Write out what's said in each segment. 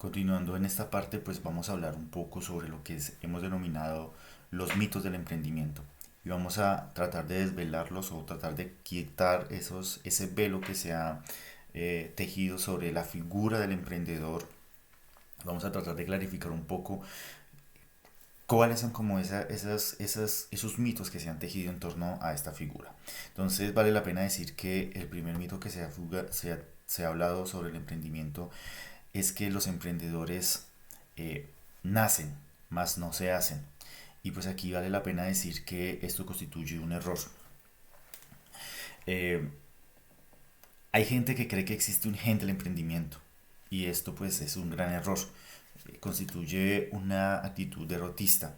Continuando en esta parte, pues vamos a hablar un poco sobre lo que hemos denominado los mitos del emprendimiento. Y vamos a tratar de desvelarlos o tratar de quitar ese velo que se ha tejido sobre la figura del emprendedor. Vamos a tratar de clarificar un poco cuáles son como esos mitos que se han tejido en torno a esta figura. Entonces vale la pena decir que el primer mito que se ha hablado sobre el emprendimiento es que los emprendedores eh, nacen, más no se hacen. Y pues aquí vale la pena decir que esto constituye un error. Eh, Hay gente que cree que existe un gen del emprendimiento y esto pues es un gran error. Constituye una actitud derrotista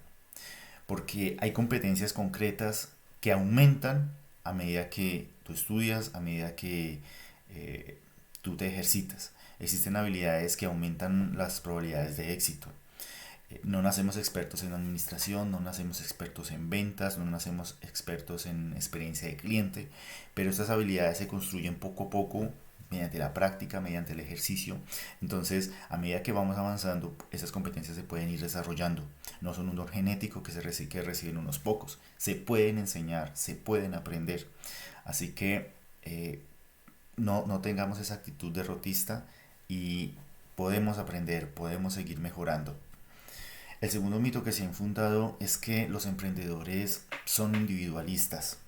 porque hay competencias concretas que aumentan a medida que tú estudias, a medida que eh, tú te ejercitas. Existen habilidades que aumentan las probabilidades de éxito. No nacemos expertos en administración, no nacemos expertos en ventas, no nacemos expertos en experiencia de cliente, pero estas habilidades se construyen poco a poco mediante la práctica, mediante el ejercicio. Entonces, a medida que vamos avanzando, esas competencias se pueden ir desarrollando. No son un don genético que reciben unos pocos. Se pueden enseñar, se pueden aprender. Así que no tengamos esa actitud derrotista y podemos aprender, podemos seguir mejorando. El segundo mito que se ha infundado es que los emprendedores son individualistas.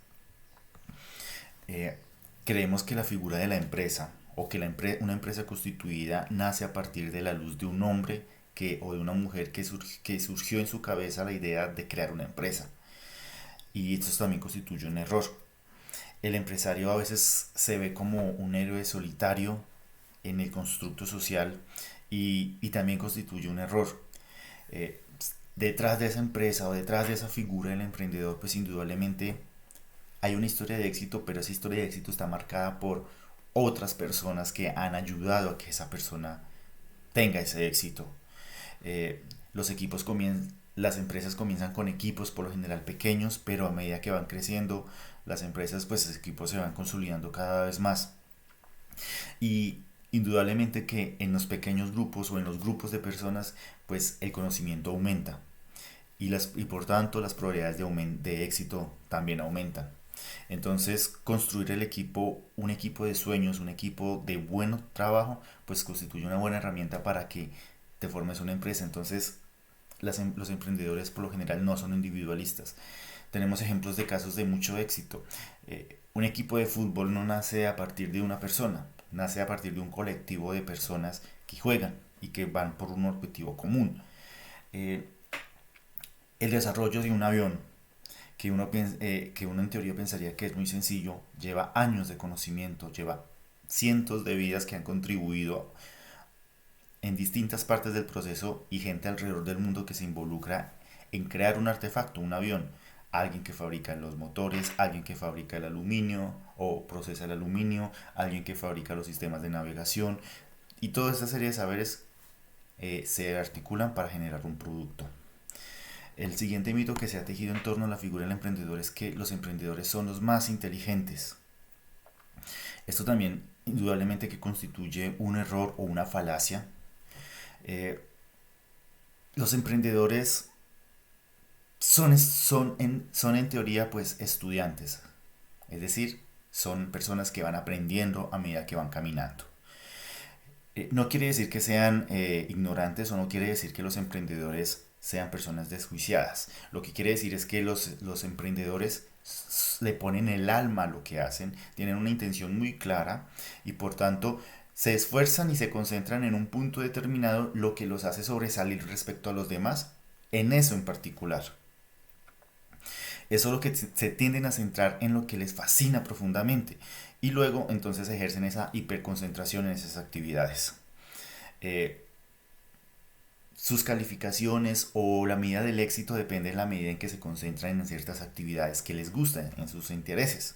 Eh, Creemos que la figura de la empresa o que una empresa constituida nace a partir de la luz de un hombre o de una mujer que surgió en su cabeza la idea de crear una empresa. Y esto también constituye un error. El empresario a veces se ve como un héroe solitario en el constructo social y también constituye un error. Eh, Detrás de esa empresa o detrás de esa figura del emprendedor, pues indudablemente hay una historia de éxito, pero esa historia de éxito está marcada por otras personas que han ayudado a que esa persona tenga ese éxito. Eh, las empresas comienzan con equipos por lo general pequeños, pero a medida que van creciendo, las empresas, pues los equipos se van consolidando cada vez más. Y indudablemente que en los pequeños grupos o en los grupos de personas, pues el conocimiento aumenta y por tanto las probabilidades de éxito también aumentan. Entonces, construir un equipo de sueños, un equipo de buen trabajo, pues constituye una buena herramienta para que te formes una empresa. Entonces, los emprendedores por lo general no son individualistas. Tenemos ejemplos de casos de mucho éxito. Un equipo de fútbol no nace a partir de una persona, nace a partir de un colectivo de personas que juegan y que van por un objetivo común. Eh, el desarrollo de un avión que uno en teoría pensaría que es muy sencillo, lleva años de conocimiento, lleva cientos de vidas que han contribuido en distintas partes del proceso y gente alrededor del mundo que se involucra en crear un artefacto, un avión. Alguien que fabrica los motores, alguien que fabrica el aluminio o procesa el aluminio, alguien que fabrica los sistemas de navegación y toda esta serie de saberes se articulan para generar un producto. El siguiente mito que se ha tejido en torno a la figura del emprendedor es que los emprendedores son los más inteligentes. Esto también indudablemente que constituye un error o una falacia. Eh, los emprendedores son en teoría pues estudiantes, es decir, son personas que van aprendiendo a medida que van caminando. No quiere decir que sean ignorantes o no quiere decir que los emprendedores sean personas desjuiciadas. Lo que quiere decir es que los emprendedores le ponen el alma a lo que hacen, tienen una intención muy clara y por tanto se esfuerzan y se concentran en un punto determinado, lo que los hace sobresalir respecto a los demás en eso en particular. Es solo que se tienden a centrar en lo que les fascina profundamente y luego entonces ejercen esa hiperconcentración en esas actividades. Eh, Sus calificaciones o la medida del éxito depende de la medida en que se concentran en ciertas actividades que les gustan, en sus intereses.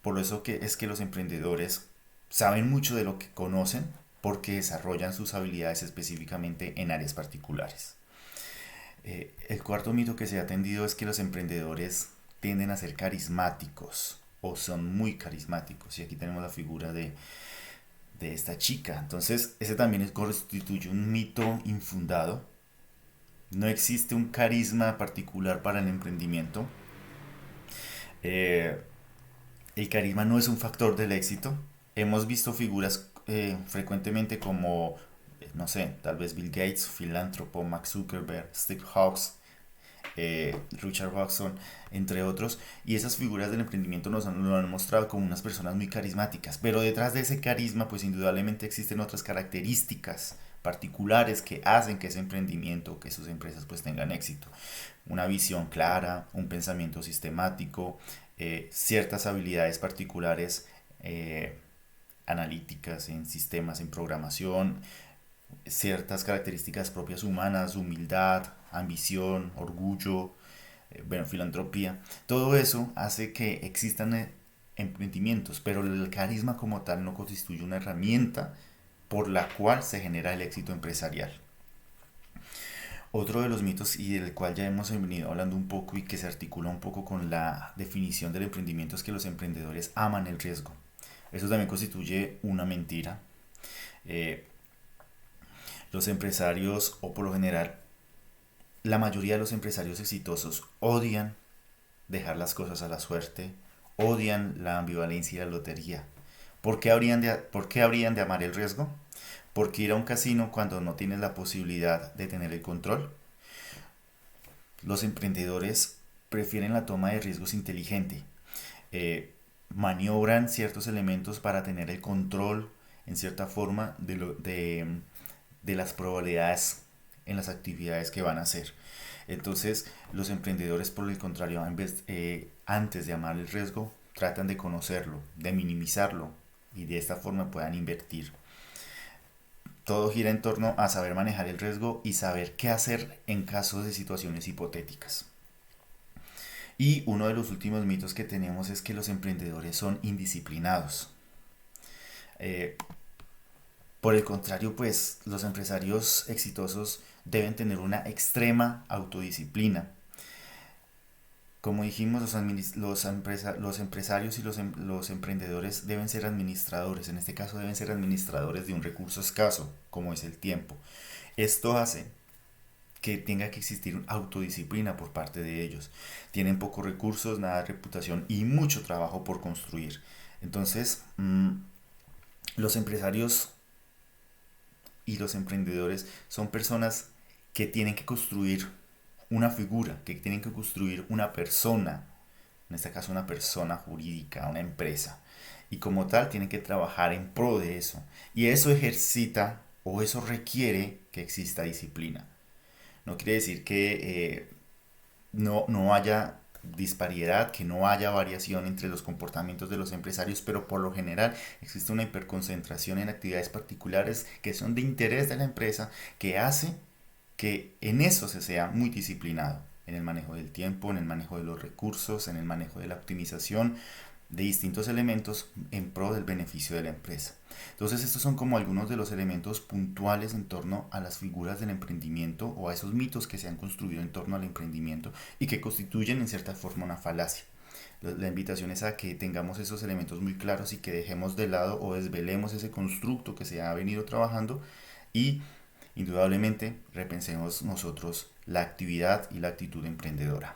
Por eso que es que los emprendedores saben mucho de lo que conocen porque desarrollan sus habilidades específicamente en áreas particulares. El cuarto mito que se ha atendido es que los emprendedores tienden a ser carismáticos o son muy carismáticos. Y aquí tenemos la figura de esta chica. Entonces, ese también constituye un mito infundado. No existe un carisma particular para el emprendimiento. Eh, el carisma no es un factor del éxito. Hemos visto figuras frecuentemente como, no sé, tal vez Bill Gates, filántropo, Mark Zuckerberg, Steve Jobs, Richard Branson, entre otros, y esas figuras del emprendimiento lo han mostrado como unas personas muy carismáticas, pero detrás de ese carisma pues indudablemente existen otras características particulares que hacen que ese emprendimiento, que sus empresas pues tengan éxito. Una visión clara, un pensamiento sistemático, ciertas habilidades particulares analíticas en sistemas, en programación, ciertas características propias humanas, humildad, ambición, orgullo, bueno, filantropía. Todo eso hace que existan emprendimientos, pero el carisma como tal no constituye una herramienta por la cual se genera el éxito empresarial. Otro de los mitos y del cual ya hemos venido hablando un poco y que se articula un poco con la definición del emprendimiento es que los emprendedores aman el riesgo. Eso también constituye una mentira. Eh, los empresarios, o por lo general, la mayoría de los empresarios exitosos odian dejar las cosas a la suerte, odian la ambivalencia y la lotería. Por qué habrían de amar el riesgo? Porque ir a un casino cuando no tienes la posibilidad de tener el control. Los emprendedores prefieren la toma de riesgos inteligente. Maniobran ciertos elementos para tener el control en cierta forma de las probabilidades en las actividades que van a hacer. Entonces, los emprendedores, por el contrario, antes de amar el riesgo, tratan de conocerlo, de minimizarlo y de esta forma puedan invertir. Todo gira en torno a saber manejar el riesgo y saber qué hacer en caso de situaciones hipotéticas. Y uno de los últimos mitos que tenemos es que los emprendedores son indisciplinados. Eh, por el contrario, pues los empresarios exitosos deben tener una extrema autodisciplina. Como dijimos, los empresarios y los emprendedores deben ser administradores. En este caso deben ser administradores de un recurso escaso, como es el tiempo. Esto hace que tenga que existir autodisciplina por parte de ellos. Tienen pocos recursos, nada de reputación y mucho trabajo por construir. Entonces, los empresarios y los emprendedores son personas que tienen que construir una figura, que tienen que construir una persona, en este caso una persona jurídica, una empresa. Y como tal tienen que trabajar en pro de eso. Y eso ejercita o eso requiere que exista disciplina. No quiere decir que no haya disparidad, que no haya variación entre los comportamientos de los empresarios, pero por lo general existe una hiperconcentración en actividades particulares que son de interés de la empresa, que hace que en eso se sea muy disciplinado, en el manejo del tiempo, en el manejo de los recursos, en el manejo de la optimización de distintos elementos en pro del beneficio de la empresa. Entonces estos son como algunos de los elementos puntuales en torno a las figuras del emprendimiento o a esos mitos que se han construido en torno al emprendimiento y que constituyen en cierta forma una falacia. La invitación es a que tengamos esos elementos muy claros y que dejemos de lado o desvelemos ese constructo que se ha venido trabajando y indudablemente repensemos nosotros la actividad y la actitud emprendedora.